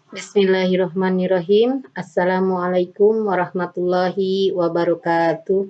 Bismillahirrahmanirrahim. Assalamualaikum warahmatullahi wabarakatuh.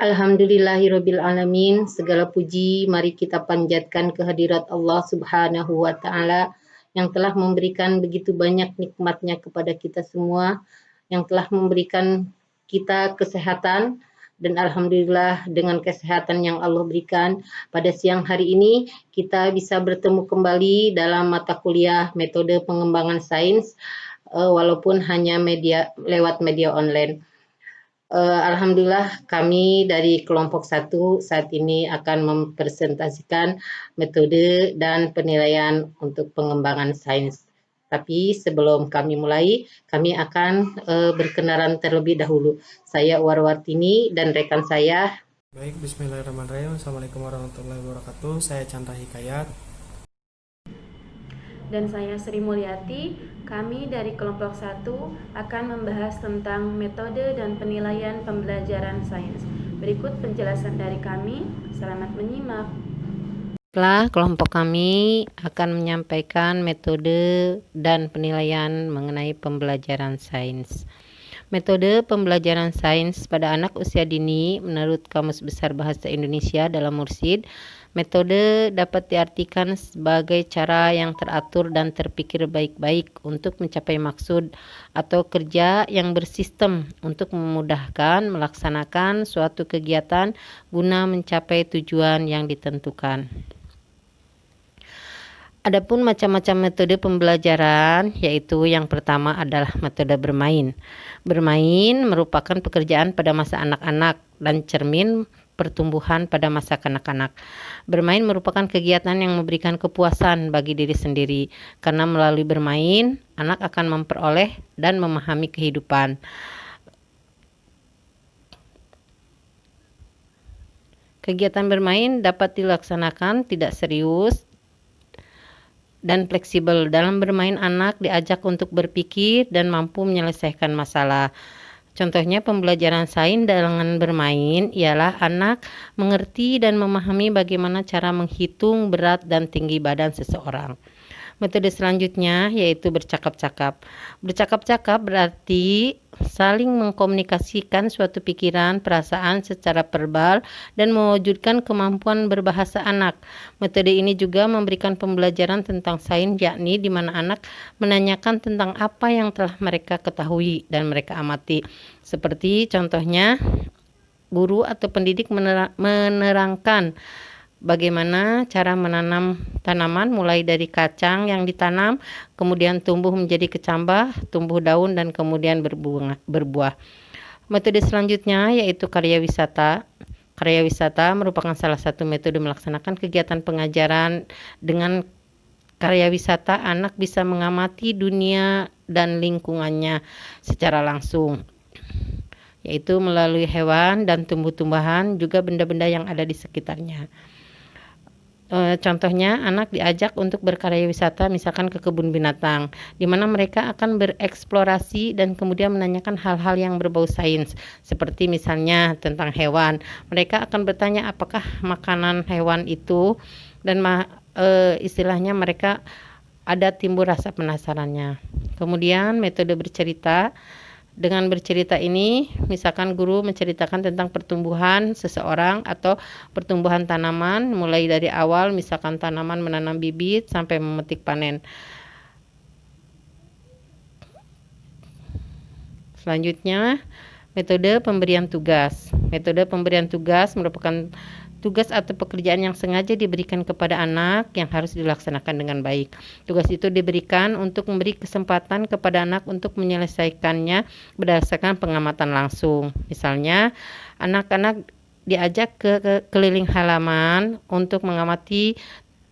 Alhamdulillahirabbil alamin. Segala puji mari kita panjatkan kehadirat Allah Subhanahu wa taala yang telah memberikan begitu banyak nikmatnya kepada kita semua, yang telah memberikan kita kesehatan, dan alhamdulillah dengan kesehatan yang Allah berikan pada siang hari ini kita bisa bertemu kembali dalam mata kuliah metode pengembangan sains walaupun hanya lewat media online. Alhamdulillah kami dari kelompok 1 saat ini akan mempresentasikan metode dan penilaian untuk pengembangan sains. Tapi sebelum kami mulai, kami akan berkenalan terlebih dahulu. Saya Warwartini dan rekan saya. Baik, bismillahirrahmanirrahim. Assalamualaikum warahmatullahi wabarakatuh. Saya Chandra Hikayat. Dan saya Sri Mulyati. Kami dari kelompok 1 akan membahas tentang metode dan penilaian pembelajaran sains. Berikut penjelasan dari kami. Selamat menyimak. Setelah kelompok kami akan menyampaikan metode dan penilaian mengenai pembelajaran sains. Metode pembelajaran sains pada anak usia dini menurut Kamus Besar Bahasa Indonesia dalam Mursyid, metode dapat diartikan sebagai cara yang teratur dan terpikir baik-baik untuk mencapai maksud atau kerja yang bersistem untuk memudahkan melaksanakan suatu kegiatan guna mencapai tujuan yang ditentukan. Adapun macam-macam metode pembelajaran, yaitu yang pertama adalah metode bermain. Bermain merupakan pekerjaan pada masa anak-anak dan cermin pertumbuhan pada masa kanak-kanak. Bermain merupakan kegiatan yang memberikan kepuasan bagi diri sendiri, karena melalui bermain, anak akan memperoleh dan memahami kehidupan. Kegiatan bermain dapat dilaksanakan tidak serius dan fleksibel. Dalam bermain, anak diajak untuk berpikir dan mampu menyelesaikan masalah. Contohnya pembelajaran sains dengan bermain ialah anak mengerti dan memahami bagaimana cara menghitung berat dan tinggi badan seseorang. Metode selanjutnya yaitu bercakap-cakap. Bercakap-cakap berarti saling mengkomunikasikan suatu pikiran, perasaan secara verbal dan mewujudkan kemampuan berbahasa anak. Metode ini juga memberikan pembelajaran tentang sains, yakni di mana anak menanyakan tentang apa yang telah mereka ketahui dan mereka amati. Seperti contohnya guru atau pendidik menerangkan bagaimana cara menanam tanaman mulai dari kacang yang ditanam, kemudian tumbuh menjadi kecambah, tumbuh daun dan kemudian berbuah. Metode selanjutnya yaitu karya wisata. Karya wisata merupakan salah satu metode melaksanakan kegiatan pengajaran. Dengan karya wisata, anak bisa mengamati dunia dan lingkungannya secara langsung, yaitu melalui hewan dan tumbuh-tumbuhan, juga benda-benda yang ada di sekitarnya. Contohnya anak diajak untuk berkarya wisata misalkan ke kebun binatang, di mana mereka akan bereksplorasi dan kemudian menanyakan hal-hal yang berbau sains, seperti misalnya tentang hewan. Mereka akan bertanya apakah makanan hewan itu, dan istilahnya mereka ada timbul rasa penasarannya. Kemudian metode bercerita. Dengan bercerita ini, misalkan guru menceritakan tentang pertumbuhan seseorang atau pertumbuhan tanaman, mulai dari awal, misalkan tanaman menanam bibit sampai memetik panen. Selanjutnya, metode pemberian tugas. Metode pemberian tugas merupakan tugas atau pekerjaan yang sengaja diberikan kepada anak yang harus dilaksanakan dengan baik. Tugas itu diberikan untuk memberi kesempatan kepada anak untuk menyelesaikannya berdasarkan pengamatan langsung. Misalnya, anak-anak diajak ke keliling halaman untuk mengamati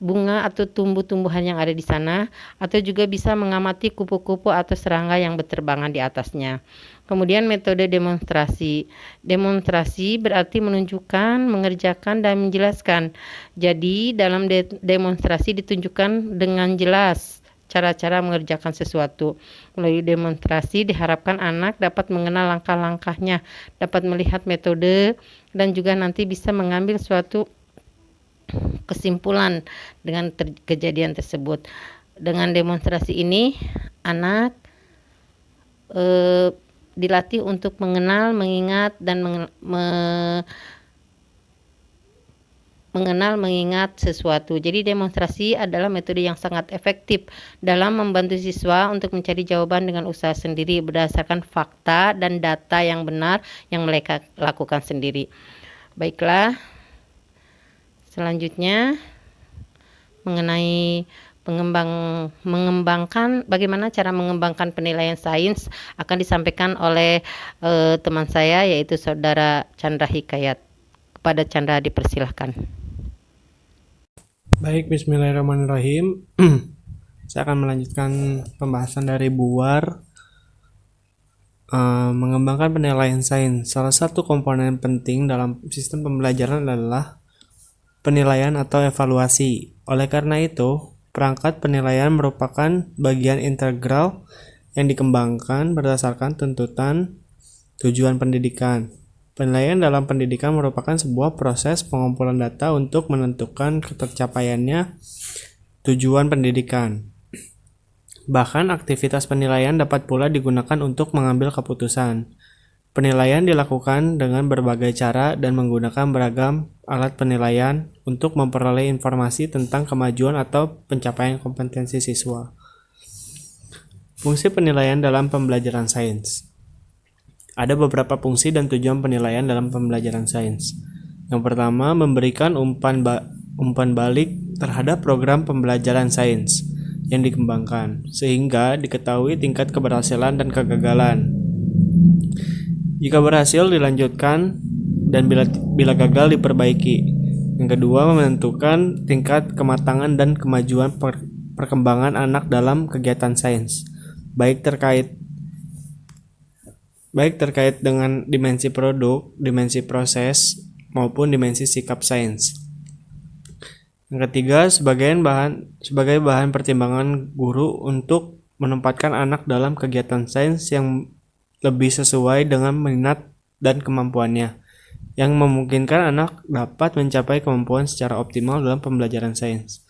bunga atau tumbuh-tumbuhan yang ada di sana, atau juga bisa mengamati kupu-kupu atau serangga yang berterbangan di atasnya. Kemudian metode demonstrasi. Demonstrasi berarti menunjukkan, mengerjakan, dan menjelaskan. Jadi dalam demonstrasi ditunjukkan dengan jelas cara-cara mengerjakan sesuatu. Melalui demonstrasi diharapkan anak dapat mengenal langkah-langkahnya, dapat melihat metode, dan juga nanti bisa mengambil suatu kesimpulan dengan kejadian tersebut. Dengan demonstrasi ini, anak dilatih untuk mengenal, mengingat, dan mengingat sesuatu. Jadi demonstrasi adalah metode yang sangat efektif dalam membantu siswa untuk mencari jawaban dengan usaha sendiri berdasarkan fakta dan data yang benar yang mereka lakukan sendiri. Baiklah, selanjutnya mengenai bagaimana cara mengembangkan penilaian sains akan disampaikan oleh teman saya, yaitu Saudara Chandra Hikayat. Kepada Chandra dipersilahkan. Baik, bismillahirrahmanirrahim. Saya akan melanjutkan pembahasan dari Buar. Mengembangkan penilaian sains. Salah satu komponen penting dalam sistem pembelajaran adalah penilaian atau evaluasi. Oleh karena itu, perangkat penilaian merupakan bagian integral yang dikembangkan berdasarkan tuntutan tujuan pendidikan. Penilaian dalam pendidikan merupakan sebuah proses pengumpulan data untuk menentukan ketercapaiannya tujuan pendidikan. Bahkan aktivitas penilaian dapat pula digunakan untuk mengambil keputusan. Penilaian dilakukan dengan berbagai cara dan menggunakan beragam alat penilaian untuk memperoleh informasi tentang kemajuan atau pencapaian kompetensi siswa. Fungsi penilaian dalam pembelajaran sains. Ada beberapa fungsi dan tujuan penilaian dalam pembelajaran sains. Yang pertama, memberikan umpan balik terhadap program pembelajaran sains yang dikembangkan, sehingga diketahui tingkat keberhasilan dan kegagalan. Jika berhasil, dilanjutkan, dan bila gagal, diperbaiki. Yang kedua, menentukan tingkat kematangan dan kemajuan perkembangan anak dalam kegiatan sains, baik terkait dengan dimensi produk, dimensi proses, maupun dimensi sikap sains. Yang ketiga, sebagai bahan pertimbangan guru untuk menempatkan anak dalam kegiatan sains yang lebih sesuai dengan minat dan kemampuannya, yang memungkinkan anak dapat mencapai kemampuan secara optimal dalam pembelajaran sains.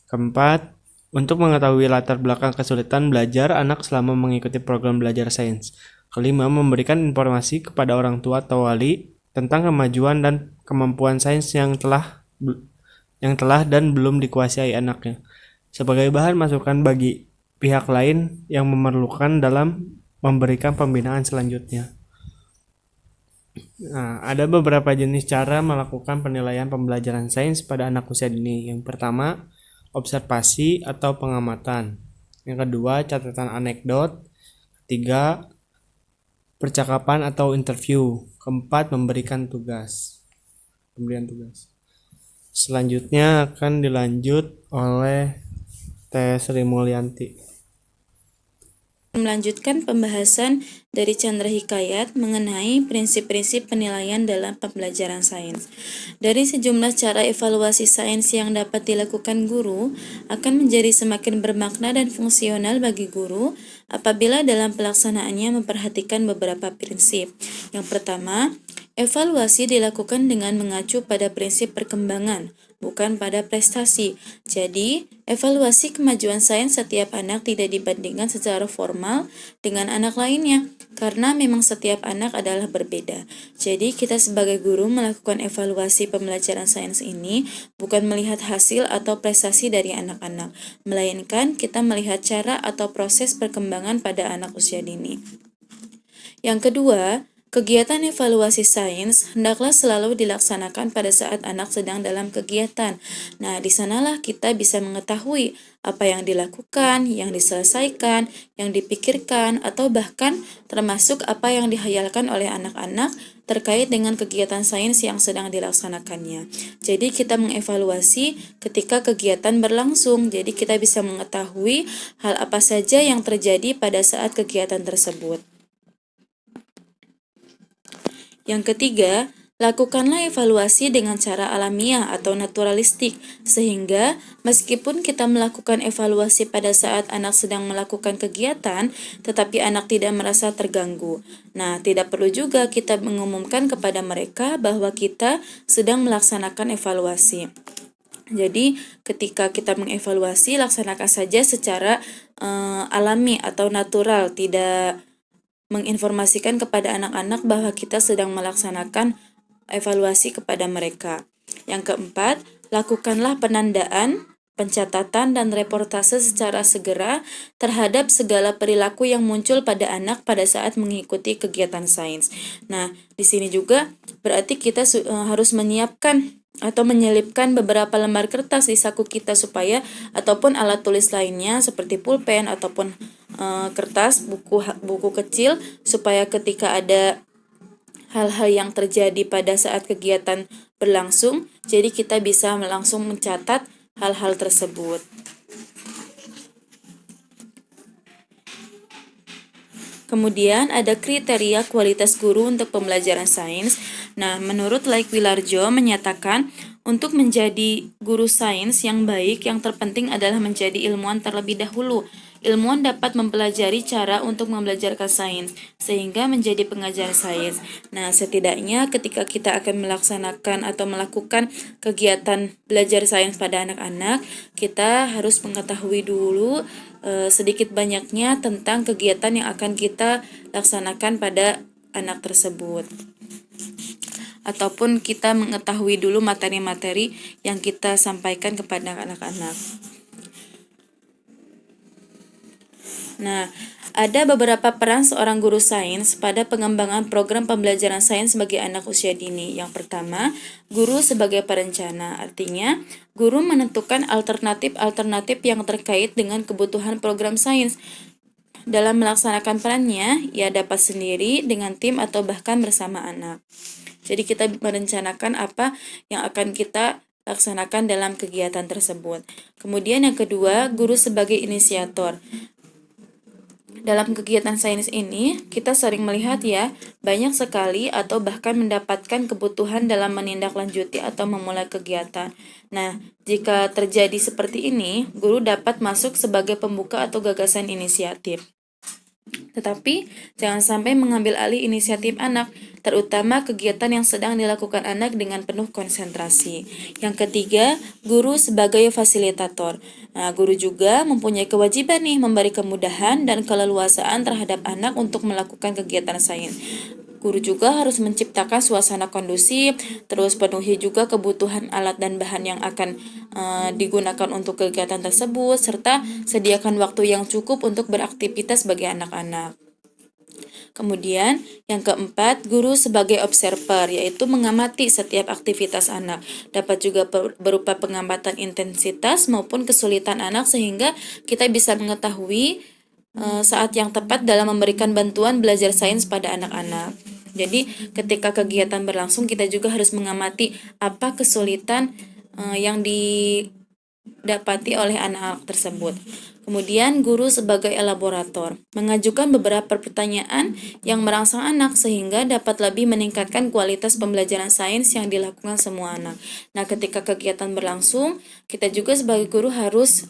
Keempat, untuk mengetahui latar belakang kesulitan belajar anak selama mengikuti program belajar sains. Kelima, memberikan informasi kepada orang tua atau wali tentang kemajuan dan kemampuan sains yang telah dan belum dikuasai anaknya, sebagai bahan masukan bagi pihak lain yang memerlukan dalam memberikan pembinaan selanjutnya. Nah, ada beberapa jenis cara melakukan penilaian pembelajaran sains pada anak usia dini. Yang pertama, observasi atau pengamatan. Yang kedua, catatan anekdot. Ketiga, percakapan atau interview. Keempat, pemberian tugas. Selanjutnya akan dilanjut oleh Teh Sri Mulyanti. Melanjutkan pembahasan dari Chandra Hikayat mengenai prinsip-prinsip penilaian dalam pembelajaran sains. Dari sejumlah cara evaluasi sains yang dapat dilakukan guru akan menjadi semakin bermakna dan fungsional bagi guru apabila dalam pelaksanaannya memperhatikan beberapa prinsip. Yang pertama, evaluasi dilakukan dengan mengacu pada prinsip perkembangan, bukan pada prestasi. Jadi, evaluasi kemajuan sains setiap anak tidak dibandingkan secara formal dengan anak lainnya, karena memang setiap anak adalah berbeda. Jadi, kita sebagai guru melakukan evaluasi pembelajaran sains ini bukan melihat hasil atau prestasi dari anak-anak, melainkan kita melihat cara atau proses perkembangan pada anak usia dini. Yang kedua, kegiatan evaluasi sains hendaklah selalu dilaksanakan pada saat anak sedang dalam kegiatan. Nah, di sanalah kita bisa mengetahui apa yang dilakukan, yang diselesaikan, yang dipikirkan, atau bahkan termasuk apa yang dihayalkan oleh anak-anak terkait dengan kegiatan sains yang sedang dilaksanakannya. Jadi kita mengevaluasi ketika kegiatan berlangsung, jadi kita bisa mengetahui hal apa saja yang terjadi pada saat kegiatan tersebut. Yang ketiga, lakukanlah evaluasi dengan cara alamiah atau naturalistik, sehingga meskipun kita melakukan evaluasi pada saat anak sedang melakukan kegiatan, tetapi anak tidak merasa terganggu. Nah, tidak perlu juga kita mengumumkan kepada mereka bahwa kita sedang melaksanakan evaluasi. Jadi ketika kita mengevaluasi, laksanakan saja secara alami atau natural, tidak menginformasikan kepada anak-anak bahwa kita sedang melaksanakan evaluasi kepada mereka. Yang keempat, lakukanlah penandaan, pencatatan, dan reportase secara segera terhadap segala perilaku yang muncul pada anak pada saat mengikuti kegiatan sains. Nah, di sini juga berarti kita harus menyiapkan atau menyelipkan beberapa lembar kertas di saku kita supaya ataupun alat tulis lainnya seperti pulpen ataupun kertas, buku kecil, supaya ketika ada hal-hal yang terjadi pada saat kegiatan berlangsung, jadi kita bisa langsung mencatat hal-hal tersebut. Kemudian ada kriteria kualitas guru untuk pembelajaran sains. Nah, menurut Laik Wilarjo menyatakan untuk menjadi guru sains yang baik, yang terpenting adalah menjadi ilmuwan terlebih dahulu. Ilmuwan dapat mempelajari cara untuk membelajarkan sains, sehingga menjadi pengajar sains. Nah, setidaknya ketika kita akan melaksanakan atau melakukan kegiatan belajar sains pada anak-anak, kita harus mengetahui dulu sedikit banyaknya tentang kegiatan yang akan kita laksanakan pada anak tersebut. Ataupun kita mengetahui dulu materi-materi yang kita sampaikan kepada anak-anak. Nah, ada beberapa peran seorang guru sains pada pengembangan program pembelajaran sains bagi anak usia dini. Yang pertama, guru sebagai perencana. Artinya, guru menentukan alternatif-alternatif yang terkait dengan kebutuhan program sains. Dalam melaksanakan perannya, ia dapat sendiri, dengan tim, atau bahkan bersama anak. Jadi kita merencanakan apa yang akan kita laksanakan dalam kegiatan tersebut. Kemudian yang kedua, guru sebagai inisiator. Dalam kegiatan sains ini, kita sering melihat ya, banyak sekali atau bahkan mendapatkan kebutuhan dalam menindaklanjuti atau memulai kegiatan. Nah, jika terjadi seperti ini, guru dapat masuk sebagai pembuka atau gagasan inisiatif. Tetapi, jangan sampai mengambil alih inisiatif anak, terutama kegiatan yang sedang dilakukan anak dengan penuh konsentrasi. Yang ketiga, guru sebagai fasilitator. Nah, guru juga mempunyai kewajiban nih memberi kemudahan dan keleluasaan terhadap anak untuk melakukan kegiatan sains. Guru juga harus menciptakan suasana kondusif, terus penuhi juga kebutuhan alat dan bahan yang akan digunakan untuk kegiatan tersebut, serta sediakan waktu yang cukup untuk beraktivitas bagi anak-anak. Kemudian, yang keempat, guru sebagai observer, yaitu mengamati setiap aktivitas anak. Dapat juga berupa pengamatan intensitas maupun kesulitan anak sehingga kita bisa mengetahui saat yang tepat dalam memberikan bantuan belajar sains pada anak-anak. Jadi, ketika kegiatan berlangsung, kita juga harus mengamati apa kesulitan yang didapati oleh anak-anak tersebut. Kemudian, guru sebagai elaborator mengajukan beberapa pertanyaan yang merangsang anak sehingga dapat lebih meningkatkan kualitas pembelajaran sains yang dilakukan semua anak. Nah, ketika kegiatan berlangsung, kita juga sebagai guru harus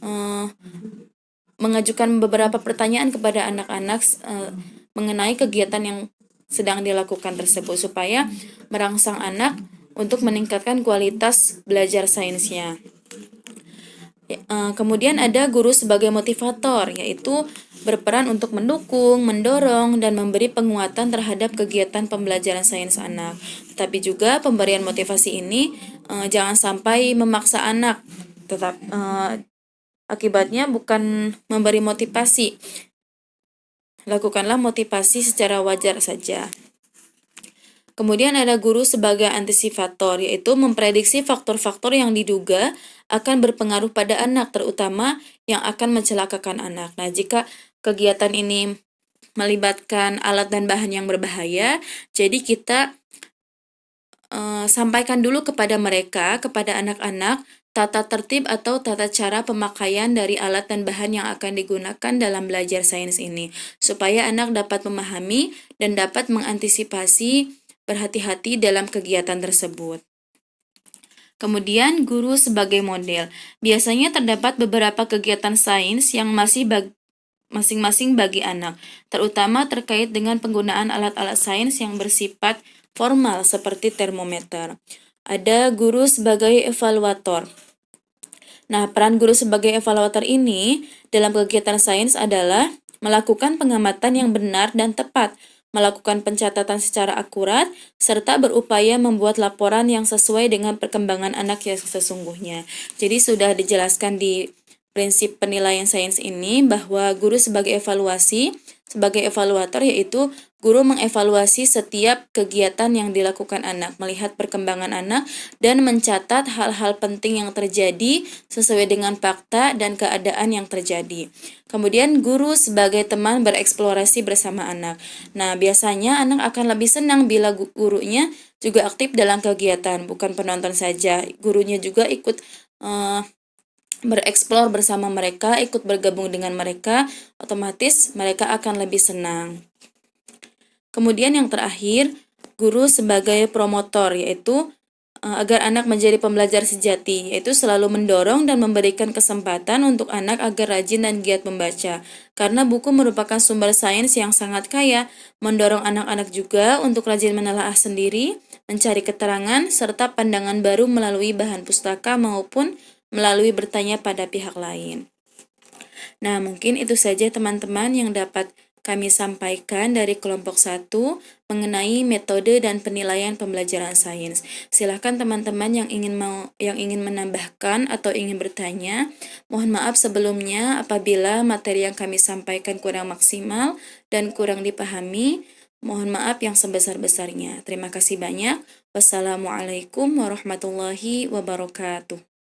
mengajukan beberapa pertanyaan kepada anak-anak mengenai kegiatan yang sedang dilakukan tersebut supaya merangsang anak untuk meningkatkan kualitas belajar sainsnya. Kemudian ada guru sebagai motivator, yaitu berperan untuk mendukung, mendorong, dan memberi penguatan terhadap kegiatan pembelajaran sains anak. Tetapi juga pemberian motivasi ini jangan sampai memaksa anak, akibatnya bukan memberi motivasi. Lakukanlah motivasi secara wajar saja. Kemudian ada guru sebagai antisipator, yaitu memprediksi faktor-faktor yang diduga akan berpengaruh pada anak, terutama yang akan mencelakakan anak. Nah, jika kegiatan ini melibatkan alat dan bahan yang berbahaya, jadi kita sampaikan dulu kepada mereka, kepada anak-anak, tata tertib atau tata cara pemakaian dari alat dan bahan yang akan digunakan dalam belajar sains ini, supaya anak dapat memahami dan dapat mengantisipasi berhati-hati dalam kegiatan tersebut. Kemudian, guru sebagai model. Biasanya terdapat beberapa kegiatan sains yang masing-masing bagi anak, terutama terkait dengan penggunaan alat-alat sains yang bersifat formal seperti termometer. Ada guru sebagai evaluator. Nah, peran guru sebagai evaluator ini dalam kegiatan sains adalah melakukan pengamatan yang benar dan tepat, melakukan pencatatan secara akurat, serta berupaya membuat laporan yang sesuai dengan perkembangan anak yang sesungguhnya. Jadi sudah dijelaskan di prinsip penilaian sains ini bahwa guru sebagai evaluator yaitu guru mengevaluasi setiap kegiatan yang dilakukan anak, melihat perkembangan anak dan mencatat hal-hal penting yang terjadi sesuai dengan fakta dan keadaan yang terjadi. Kemudian guru sebagai teman bereksplorasi bersama anak. Nah, biasanya anak akan lebih senang bila gurunya juga aktif dalam kegiatan, bukan penonton saja. Gurunya juga ikut bereksplor bersama mereka, ikut bergabung dengan mereka, otomatis mereka akan lebih senang. Kemudian yang terakhir, guru sebagai promotor, yaitu agar anak menjadi pembelajar sejati, yaitu selalu mendorong dan memberikan kesempatan untuk anak agar rajin dan giat membaca. Karena buku merupakan sumber sains yang sangat kaya, mendorong anak-anak juga untuk rajin menelaah sendiri, mencari keterangan, serta pandangan baru melalui bahan pustaka maupun melalui bertanya pada pihak lain. Nah, mungkin itu saja teman-teman yang dapat kami sampaikan dari kelompok 1 mengenai metode dan penilaian pembelajaran sains. Silahkan teman-teman yang ingin menambahkan atau ingin bertanya. Mohon maaf sebelumnya apabila materi yang kami sampaikan kurang maksimal dan kurang dipahami. Mohon maaf yang sebesar-besarnya. Terima kasih banyak. Wassalamualaikum warahmatullahi wabarakatuh.